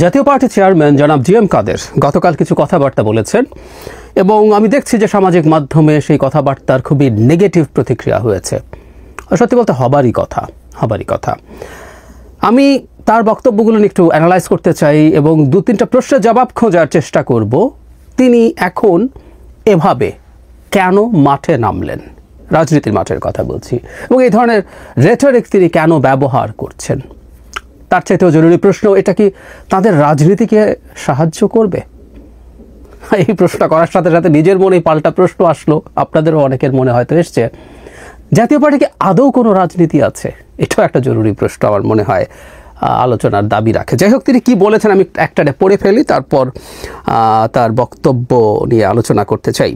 জাতীয় পার্টির চেয়ারম্যান জনাব জি.এম. কাদের গতকাল কিছু কথাবার্তা বলেছেন এবং আমি দেখছি যে সামাজিক মাধ্যমে সেই কথাবার্তার খুবই নেগেটিভ প্রতিক্রিয়া হয়েছে। সত্যি বলতে হবারই কথা। আমি তার বক্তব্যগুলো একটু অ্যানালাইজ করতে চাই এবং দু তিনটা প্রশ্নের জবাব খোঁজার চেষ্টা করব। তিনি এখন এভাবে কেন মাঠে নামলেন, রাজনীতির মাঠের কথা বলছি, এবং এই ধরনের রেটরিক তিনি কেন ব্যবহার করছেন। তার চাইতেও জরুরি প্রশ্ন, এটা কি তাদের রাজনীতিকে সাহায্য করবে? এই প্রশ্নটা করার সাথে সাথে নিজের মনেই পাল্টা প্রশ্ন আসলো, আপনাদেরও অনেকের মনে হয়তো এসছে, জাতীয় পার্টিকে আদৌ কোনো রাজনীতি আছে? এটাও একটা জরুরি প্রশ্ন আমার মনে হয় আলোচনার দাবি রাখে। যাই হোক, তিনি কি বলেছেন আমি একটা পড়ে ফেলি, তারপর তার বক্তব্য নিয়ে আলোচনা করতে চাই।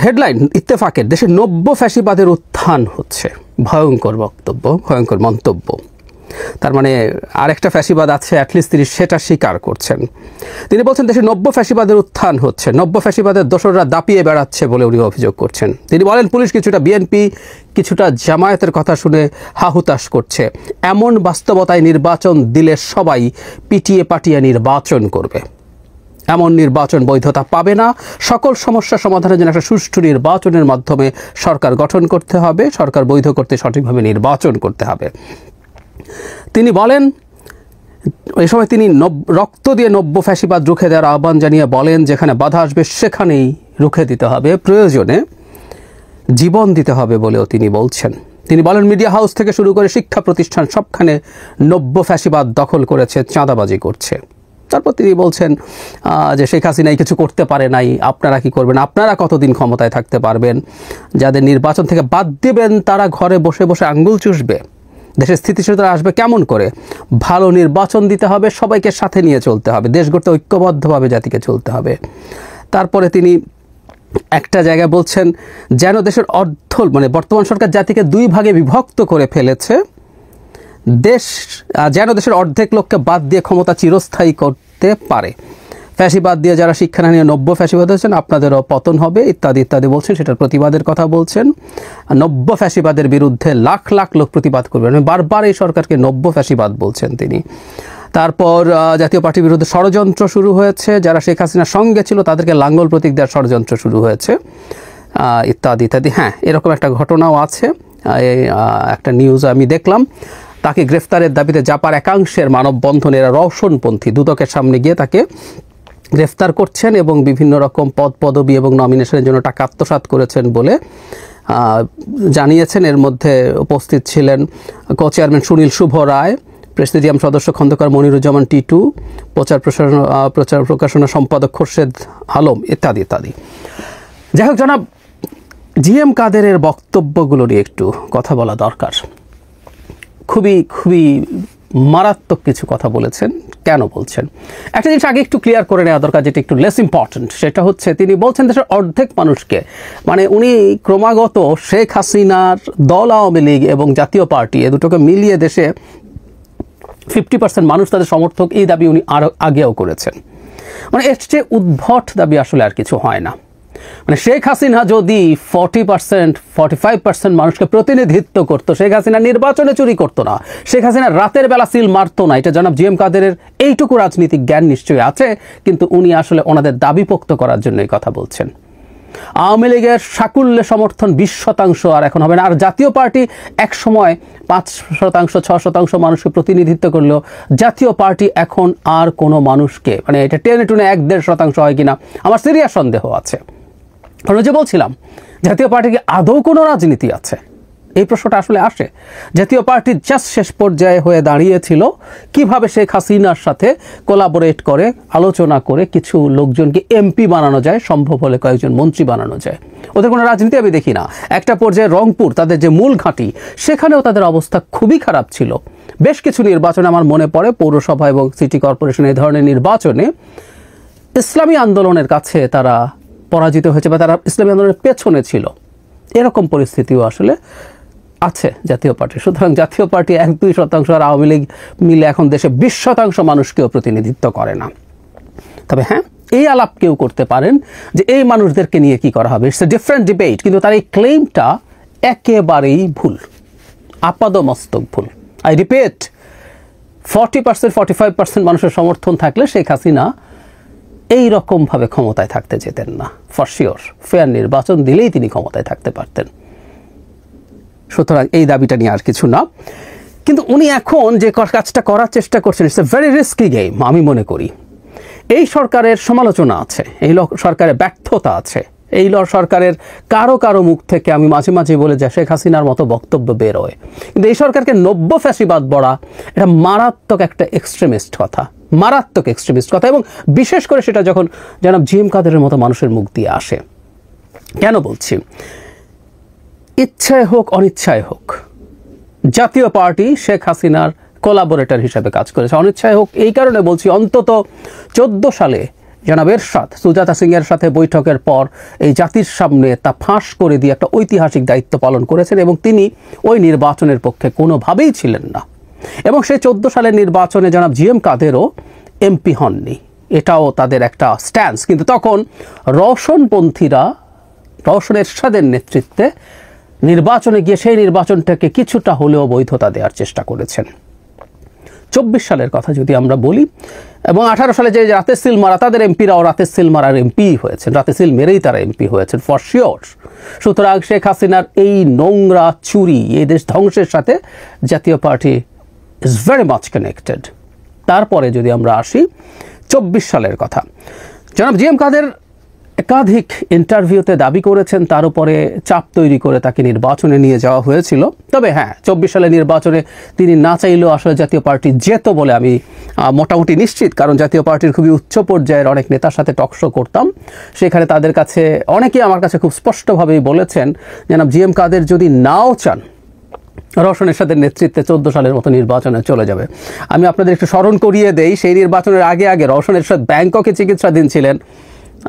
হেডলাইন ইত্তেফাকের, দেশে নব্য ফ্যাসিবাদের উত্থান হচ্ছে। ভয়ঙ্কর বক্তব্য, ভয়ঙ্কর মন্তব্য। তার মানে আরেকটা ফ্যাসিবাদ আছে, অ্যাটলিস্ট তিনি সেটা স্বীকার করছেন। তিনি বলছেন দেশে নব্য ফ্যাসিবাদের উত্থান হচ্ছে, নব্য ফ্যাসিবাদের দোসররা দাপিয়ে বেড়াচ্ছে বলে উনি অভিযোগ করছেন। তিনি বলেন পুলিশ কিছুটা বিএনপি কিছুটা জামায়াতের কথা শুনে হাহুতাশ করছে। এমন বাস্তবতায় নির্বাচন দিলে সবাই পিটিয়ে পাটিয়ে নির্বাচন করবে। এমন নির্বাচন বৈধতা পাবে না। সকল সমস্যা সমাধানের জন্য একটা সুষ্ঠু নির্বাচনের মাধ্যমে সরকার গঠন করতে হবে, সরকার বৈধ করতে সঠিকভাবে নির্বাচন করতে হবে। তিনি বলেন, এই সময় তিনি রক্ত দিয়ে নব্য ফ্যাসিবাদ রুখে দেওয়ার আহ্বান জানিয়ে বলেন যেখানে বাধা আসবে সেখানেই রুখে দিতে হবে, প্রয়োজনে জীবন দিতে হবে বলেও তিনি বলছেন। তিনি বলেন মিডিয়া হাউস থেকে শুরু করে শিক্ষা প্রতিষ্ঠান সবখানে নব্য ফ্যাসিবাদ দখল করেছে, চাঁদাবাজি করছে। তারপর তিনি বলছেন যে শেখ হাসিনাই কিছু করতে পারে নাই, আপনারা কি করবেন, আপনারা কতদিন ক্ষমতায় থাকতে পারবেন, যাদের নির্বাচন থেকে বাদ দিবেন তারা ঘরে বসে বসে আঙ্গুল চুষবে, দেশের স্থিতিশীলতা আসবে কেমন করে, ভালো নির্বাচন দিতে হবে, সবাইকে সাথে নিয়ে চলতে হবে, দেশ গড়তে ঐক্যবদ্ধভাবে জাতিকে চলতে হবে। তারপরে তিনি একটা জায়গায় বলছেন যেন দেশের মানে বর্তমান সরকার জাতিকে দুই ভাগে বিভক্ত করে ফেলেছে, যেন দেশের অর্ধেক লোককে বাদ দিয়ে ক্ষমতা চিরস্থায়ী করতে পারে। ফ্যাসিবাদ দিয়ে যারা শিক্ষা না নিয়ে নব্য ফ্যাসিবাদ হয়েছেন আপনাদেরও পতন হবে, ইত্যাদি ইত্যাদি বলছেন। সেটার প্রতিবাদের কথা বলছেন। নব্য ফ্যাসিবাদের বিরুদ্ধে লাখ লাখ লোক প্রতিবাদ করবেন। বারবার এই সরকারকে নব্য ফ্যাসিবাদ বলছেন তিনি। তারপর জাতীয় পার্টির বিরুদ্ধে ষড়যন্ত্র শুরু হয়েছে, যারা শেখ হাসিনার সঙ্গে ছিল তাদেরকে লাঙ্গল প্রতীক দেওয়ার ষড়যন্ত্র শুরু হয়েছে, ইত্যাদি ইত্যাদি। হ্যাঁ, এরকম একটা ঘটনাও আছে। একটা নিউজ আমি দেখলাম, তাকে গ্রেফতারের দাবিতে জাপার একাংশের মানববন্ধনেরা রওশনপন্থী দুদকের সামনে গিয়ে তাকে গ্রেফতার করছেন এবং বিভিন্ন রকম পদবি এবং নমিনেশনের জন্য টাকা আত্মসাৎ করেছেন বলে জানিয়েছেন। এর মধ্যে উপস্থিত ছিলেন কো চেয়ারম্যান সুনীল শুভ রায়, প্রেসিডিয়াম সদস্য খন্দকার মনিরুজ্জামান টিটু, প্রচার প্রকাশনা সম্পাদক খোরশেদ আলম, ইত্যাদি ইত্যাদি। যাই হোক, জনাব জি.এম. কাদেরের বক্তব্যগুলো নিয়ে একটু কথা বলা দরকার। খুবই খুবই মারাত্মক কিছু কথা বলেছেন। কেন বলছেন একটা জিনিস আগে একটু ক্লিয়ার করে নেওয়া দরকার, যেটা একটু লেস ইম্পর্টেন্ট। সেটা হচ্ছে তিনি বলছেন দেশের অর্ধেক মানুষকে, মানে উনি ক্রমাগত শেখ হাসিনার দল আওয়ামী লীগ এবং জাতীয় পার্টি এ দুটোকে মিলিয়ে দেশে 50% মানুষ তাদের সমর্থক, এই দাবি উনি আরও আগেও করেছেন। মানে এর চেয়ে উদ্ভট দাবি আসলে আর কিছু হয় না। মানে শেখ হাসিনা যদি 45% মানুষকে প্রতিনিধিত্ব করতো, শেখ হাসিনা নির্বাচনে চুরি করতো না, শেখ হাসিনা রাতের বেলা সিল মারতো না, এটা জনাব জি.এম. কাদেরের এইটুকু রাজনৈতিক জ্ঞান নিশ্চয়ই আছে, কিন্তু উনি আসলে ওনাদের দাবি পোক্ত করার জন্য এই কথা বলছেন। আওয়ামী লীগের সাকুল্যে সমর্থন 20% আর এখন হবে না। আর জাতীয় পার্টি এক সময় 5%, 6% মানুষকে প্রতিনিধিত্ব করলেও জাতীয় পার্টি এখন আর কোনো মানুষকে, মানে এটা টেনে টুনে 1-1.5% হয় কিনা আমার সিরিয়াস সন্দেহ আছে। কারণ যে বলছিলাম, জাতীয় পার্টিকে আদৌ কোনো রাজনীতি আছে, এই প্রশ্নটা আসলে আসে। জাতীয় পার্টি জাস্ট শেষ পর্যায়ে হয়ে দাঁড়িয়েছিল কিভাবে শেখ হাসিনার সাথে কোলাবোরেট করে, আলোচনা করে কিছু লোকজনকে এমপি বানানো যায়, সম্ভব হলে কয়েকজন মন্ত্রী বানানো যায়। ওদের কোনো রাজনীতি আমি দেখি না। একটা পর্যায়ে রংপুর, তাদের যে মূল ঘাঁটি, সেখানেও তাদের অবস্থা খুবই খারাপ ছিল। বেশ কিছু নির্বাচনে আমার মনে পড়ে, পৌরসভা এবং সিটি কর্পোরেশন এই ধরনের নির্বাচনে ইসলামী আন্দোলনের কাছে তারা পরাজিত হয়েছে বা তারা ইসলামী আন্দোলনের পেছনে ছিল। এরকম পরিস্থিতিও আসলে আছে জাতীয় পার্টি। সুতরাং জাতীয় পার্টি 1-2% আর আওয়ামী লীগ মিলে এখন দেশে 20% মানুষকেও প্রতিনিধিত্ব করে না। তবে হ্যাঁ, এই আলাপ কেউ করতে পারেন যে এই মানুষদেরকে নিয়ে কি করা হবে, ইটস এ ডিফারেন্ট ডিবেট, কিন্তু তার এই ক্লেমটা একেবারেই ভুল, আপাদমস্তক ভুল। আই রিপিট, 40% 45% মানুষের সমর্থন থাকলে শেখ হাসিনা এই রকমভাবে ক্ষমতায় থাকতে যেতেন না। ফর শিওর ফেয়ার নির্বাচন দিলেই তিনি ক্ষমতায় থাকতে পারতেন। সুতরাং এই দাবিটা নিয়ে আর কিছু না, কিন্তু উনি এখন যে কাজটা করার চেষ্টা করছেন it's a very risky game. আমি মনে করি এই সরকারের সমালোচনা আছে, এই সরকারের ব্যর্থতা আছে, এই সরকারের কারো কারো মুখ থেকে আমি মাঝে মাঝে বলে যাই শেখ হাসিনার মতো বক্তব্য বেরোয়, কিন্তু এই সরকারকে নব্য ফ্যাসিবাদ বলা এটা মারাত্মক একটা এক্সট্রিমিস্ট কথা, মারাত্মক এক্সট্রিমিস্ট কথা, এবং বিশেষ করে সেটা যখন জনাব জিএম কাদেরের মতো মানুষের মুখ দিয়ে আসে। কেন বলছি? ইচ্ছায় হোক অনিচ্ছায় হোক জাতীয় পার্টি শেখ হাসিনার কোলাবোরেটর হিসেবে কাজ করেছে। অনিচ্ছায় হোক এই কারণে বলছি, অন্তত 14 সালে জনাব এরশাদ সুজাতা সিংয়ের সাথে বৈঠকের পর এই জাতির সামনে তা ফাঁস করে দিয়ে একটা ঐতিহাসিক দায়িত্ব পালন করেছেন, এবং তিনি ওই নির্বাচনের পক্ষে কোনোভাবেই ছিলেন না। এবং সেই 14 সালের নির্বাচনে জনাব জিএম কাদেরও এমপি হননি, এটাও তাদের একটা স্ট্যান্স। কিন্তু তখন রওশনপন্থীরা রওশন এরশাদের নেতৃত্বে নির্বাচনে গিয়ে সেই নির্বাচনটাকে কিছুটা হলেও বৈধতা দেওয়ার চেষ্টা করেছেন। 24 সালের কথা যদি আমরা বলি, এবং 18 সালে যে রাতে সিল মারা, তাদের এমপিরাও রাতে সিল মারার এমপি হয়েছেন, রাতে সিল মেরেই তারা এমপি হয়েছেন ফর শিওর। সুতরাং শেখ হাসিনার এই নোংরা চুরি, এই দেশ ধ্বংসের সাথে জাতীয় party is very much connected. তারপরে যদি আমরা আসি 24 সালের কথা, জনাব জিএম কাদের একাধিক ইন্টারভিউতে দাবি করেছেন তার উপরে চাপ তৈরি করে তাকে নির্বাচনে নিয়ে যাওয়া হয়েছিল। তবে হ্যাঁ, 24 সালের নির্বাচনে তিনি না চাইলেও আসলে জাতীয় পার্টি যেত বলে আমি মোটামুটি নিশ্চিত, কারণ জাতীয় পার্টির খুবই উচ্চ পর্যায়ের অনেক নেতার সাথে টকশো করতাম। সেখানে তাদের কাছে অনেকেই আমার কাছে খুব স্পষ্টভাবেই বলেছেন জনাব জিএম কাদের যদি নাও চান রওশন এরশাদের নেতৃত্বে 14 সালের মতো নির্বাচনে চলে যাবে। আমি আপনাদের একটু স্মরণ করিয়ে দেই, সেই নির্বাচনের আগে আগে রওশন এরশাদ ব্যাংককে চিকিৎসাধীন ছিলেন।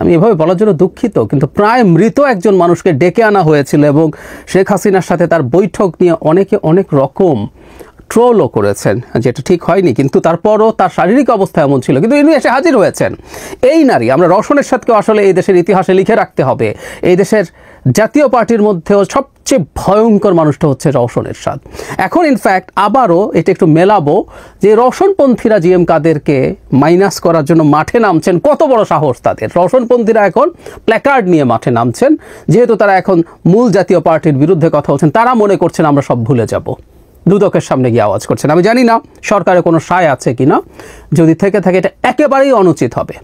আমি এভাবে বলার জন্য দুঃখিত, কিন্তু প্রায় মৃত একজন মানুষকে ডেকে আনা হয়েছিল, এবং শেখ হাসিনার সাথে তার বৈঠক নিয়ে অনেকে অনেক রকম ট্রোলও করেছেন, যেটা ঠিক হয়নি, কিন্তু তারপরও তার শারীরিক অবস্থা এমন ছিল, কিন্তু ইনি এসে হাজির হয়েছেন। এই নারী, আমরা রওশন এরশাদকে আসলে এই দেশের ইতিহাসে লিখে রাখতে হবে। এই দেশের জাতীয় পার্টির মধ্যেও সবচেয়ে ভয়ঙ্কর মানুষটা হচ্ছে রওশন এরশাদ। এখন ইনফ্যাক্ট আবারও এটা একটু মেলাবো যে রওশনপন্থীরা জিএম কাদেরকে মাইনাস করার জন্য মাঠে নামছেন। কত বড় সাহস তাদের! রওশনপন্থীরা এখন প্ল্যাকার্ড নিয়ে মাঠে নামছেন, যেহেতু তারা এখন মূল জাতীয় পার্টির বিরুদ্ধে কথা বলছেন। তারা মনে করছেন আমরা সব ভুলে যাব, দুদকের সামনে গিয়ে আওয়াজ করছেন। আমি জানি না সরকারের কোনো সায় আছে কিনা, যদি থেকে থাকে এটা একেবারেই অনুচিত হবে।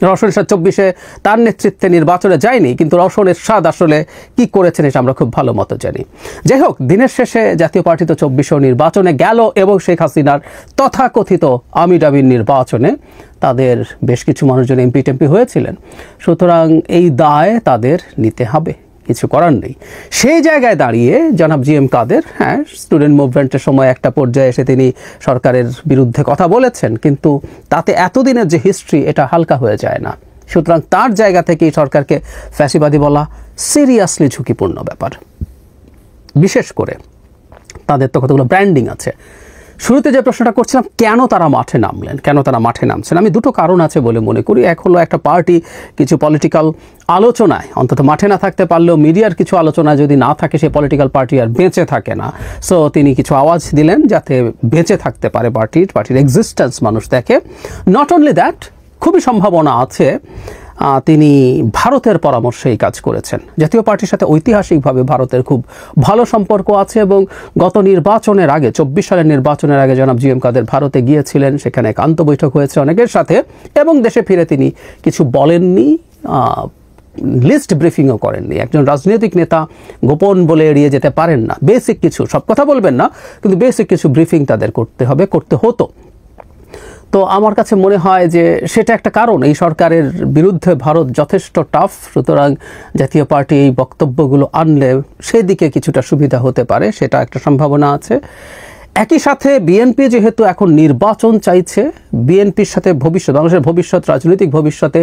রওশন এরশাদ 24-এ তার নেতৃত্বে নির্বাচনে যায়নি, কিন্তু রওশন এরশাদ আসলে কি করেছেন এটা আমরা খুব ভালো মতো জানি। যাই হোক, দিনের শেষে জাতীয় পার্টি তো 24-এও নির্বাচনে গেল, এবং শেখ হাসিনার তথাকথিত আমিডাবির নির্বাচনে তাদের বেশ কিছু মানুষজন এমপি টেমপি হয়েছিলেন। সুতরাং এই দায় তাদের নিতে হবে, কিছু করার নেই। সেই জায়গায় দাঁড়িয়ে জনাব জিএম কাদের, হ্যাঁ, স্টুডেন্ট মুভমেন্টের সময় একটা পর্যায়ে এসে তিনি সরকারের বিরুদ্ধে কথা বলেছেন, কিন্তু তাতে এতদিনের যে হিস্ট্রি এটা হালকা হয়ে যায় না। সুতরাং তার জায়গা থেকে এই সরকারকে ফ্যাসিবাদী বলা সিরিয়াসলি ঝুঁকিপূর্ণ ব্যাপার। বিশেষ করে তাদের তো কতগুলো ব্র্যান্ডিং আছে। শুরুতে যে প্রশ্নটা করছিলাম, কেন তারা মাঠে নামলেন, কেন তারা মাঠে নামছেন, আমি দুটো কারণ আছে বলে মনে করি। এক হলো একটা পার্টি কিছু পলিটিক্যাল আলোচনায় অন্তত মাঠে না থাকতে পারলেও মিডিয়ার কিছু আলোচনা যদি না থাকে, সেই পলিটিক্যাল পার্টি আর বেঁচে থাকে না। সো তিনি কিছু আওয়াজ দিলেন যাতে বেঁচে থাকতে পারে পার্টির এক্সিস্টেন্স মানুষ দেখে। নট অনলি দ্যাট, খুবই সম্ভাবনা আছে তিনি ভারতের পরামর্শে এই কাজ করেছেন। জাতীয় পার্টির সাথে ঐতিহাসিকভাবে ভারতের খুব ভালো সম্পর্ক আছে, এবং গত নির্বাচনের আগে 24 সালের নির্বাচনের আগে জনাব জিএম কাদের ভারতে গিয়েছিলেন, সেখানে একান্ত বৈঠক হয়েছে অনেকের সাথে, এবং দেশে ফিরে তিনি কিছু বলেননি, লিস্ট ব্রিফিংও করেননি। একজন রাজনৈতিক নেতা গোপন বলে এড়িয়ে যেতে পারেন না, বেসিক কিছু, সব কথা বলবেন না, কিন্তু বেসিক কিছু ব্রিফিং তাদের করতে হতো। তো আমার কাছে মনে হয় যে সেটা একটা কারণ, এই সরকারের বিরুদ্ধে ভারত যথেষ্ট টাফ। সুতরাং জাতীয় পার্টি এই বক্তব্যগুলো আনলে সেদিকে কিছুটা সুবিধা হতে পারে, সেটা একটা সম্ভাবনা আছে। একই সাথে বিএনপি যেহেতু এখন নির্বাচন চাইছে, বিএনপির সাথে বাংলাদেশের ভবিষ্যৎ, রাজনৈতিক ভবিষ্যতে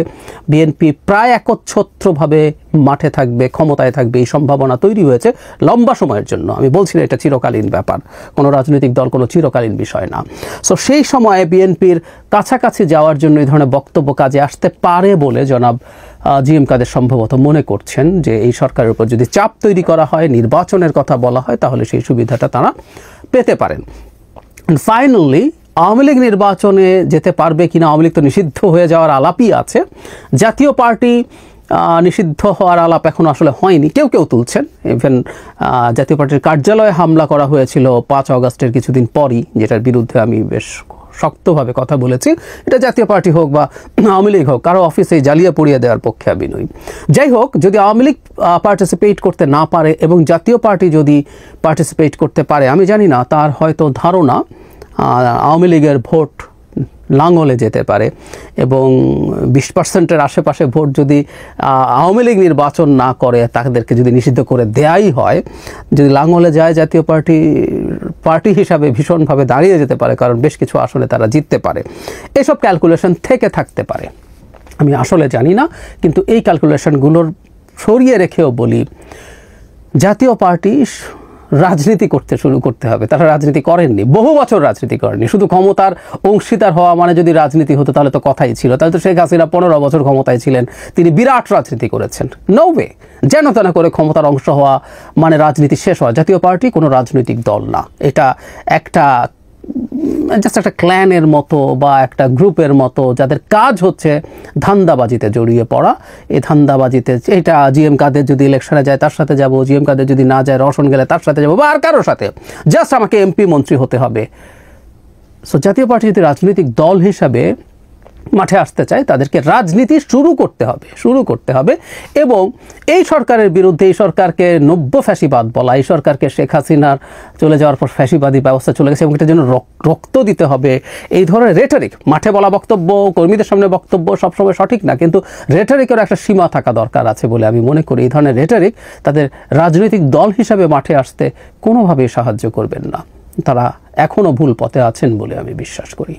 বিএনপি প্রায় একচ্ছত্রভাবে মাঠে থাকবে, ক্ষমতায় থাকবে, এই সম্ভাবনা তৈরি হয়েছে লম্বা সময়ের জন্য। আমি বলছি না এটা চিরকালীন ব্যাপার, কোনো রাজনৈতিক দল কোনো চিরকালীন বিষয় না। সো সেই সময়ে বিএনপির কাছাকাছি যাওয়ার জন্য এই ধরনের বক্তব্য কাজে আসতে পারে বলে জনাব জিএম কাদের সম্ভবত মনে করছেন যে এই সরকারের উপর যদি চাপ তৈরি করা হয়, নির্বাচনের কথা বলা হয়, তাহলে সেই সুবিধাটা তারা পেতে পারেন। ফাইনালি আওয়ামী লীগ নির্বাচনে যেতে পারবে কিনা, আওয়ামী লীগ তো নিষিদ্ধ হয়ে যাওয়ার আলাপই আছে, জাতীয় পার্টি নিষিদ্ধ হওয়ার আলাপ এখন আসলে হয়নি, কেউ কেউ তুলছেন। ইভেন জাতীয় পার্টির কার্যালয়ে হামলা করা হয়েছিল 5 অগস্টের কিছুদিন পরই, যেটার বিরুদ্ধে আমি বেশ শক্তভাবে কথা বলেছি। এটা জাতীয় পার্টি হোক বা আওয়ামী লীগ হোক, কারো অফিসে জ্বালিয়ে পুড়িয়ে দেওয়ার পক্ষে আমি নই। যাই হোক, যদি আওয়ামী লীগ পার্টিসিপেট করতে না পারে এবং জাতীয় পার্টি যদি পার্টিসিপেট করতে পারে, আমি জানি না, তার হয়তো ধারণা আওয়ামী লীগের ভোট লাঙ্গলে যেতে পারে এবং 20%-এর আশেপাশে ভোট যদি আওয়ামী লীগ নির্বাচন না করে, তাদেরকে যদি নিষিদ্ধ করে দেয়াই হয়, যদি লাঙ্গলে যায়, জাতীয় পার্টি হিসাবে ভীষণভাবে দাঁড়িয়ে যেতে পারে, কারণ বেশ কিছু আসলে তারা জিততে পারে। এসব ক্যালকুলেশন থেকে থাকতে পারে, আমি আসলে জানি না, কিন্তু এই ক্যালকুলেশনগুলোর সরিয়ে রেখেও বলি, জাতীয় পার্টি রাজনীতি শুরু করতে হবে। তারা রাজনীতি করেননি, বহু বছর রাজনীতি করেননি। শুধু ক্ষমতার অংশীদার হওয়া মানে যদি রাজনীতি হতো তাহলে তো কথাই ছিল। তাহলে তো শেখ হাসিনা 15 বছর ক্ষমতায় ছিলেন, তিনি বিরাট রাজনীতি করেছেন। নো ওয়ে, যেন তেন করে ক্ষমতার অংশ হওয়া মানে রাজনীতি শেষ হওয়া। জাতীয় পার্টি কোনো রাজনৈতিক দল না, এটা জাস্ট একটা ক্ল্যানের মতো বা একটা গ্রুপের মতো, যাদের কাজ হচ্ছে ধান্দাবাজিতে জড়িয়ে পড়া। এই ধান্দাবাজিতে, এটা জিএম কাদের যদি ইলেকশনে যায় তার সাথে যাব, জিএম কাদের যদি না যায়, রওশন গেলে তার সাথে যাব, বা আর কারোর সাথে, জাস্ট আমাকে এমপি মন্ত্রী হতে হবে। সো জাতীয় পার্টি যদি রাজনৈতিক দল হিসাবে মাঠে আসতে চায়, তাদেরকে রাজনীতি শুরু করতে হবে এবং এই সরকারের বিরুদ্ধে, এই সরকারকে নব্য ফ্যাসিবাদ বলা, এই সরকারকে শেখ হাসিনার চলে যাওয়ার পর ফ্যাসিবাদী ব্যবস্থা চলে গেছে এবং এটার জন্য রক্ত দিতে হবে, এই ধরনের রেটরিক, মাঠে বলা বক্তব্য, কর্মীদের সামনে বক্তব্য সবসময় সঠিক না, কিন্তু রেটরিকের একটা সীমা থাকা দরকার আছে বলে আমি মনে করি। এই ধরনের রেটরিক তাদের রাজনৈতিক দল হিসাবে মাঠে আসতে কোনোভাবেই সাহায্য করবেন না। তারা এখনও ভুল পথে আছেন বলে আমি বিশ্বাস করি।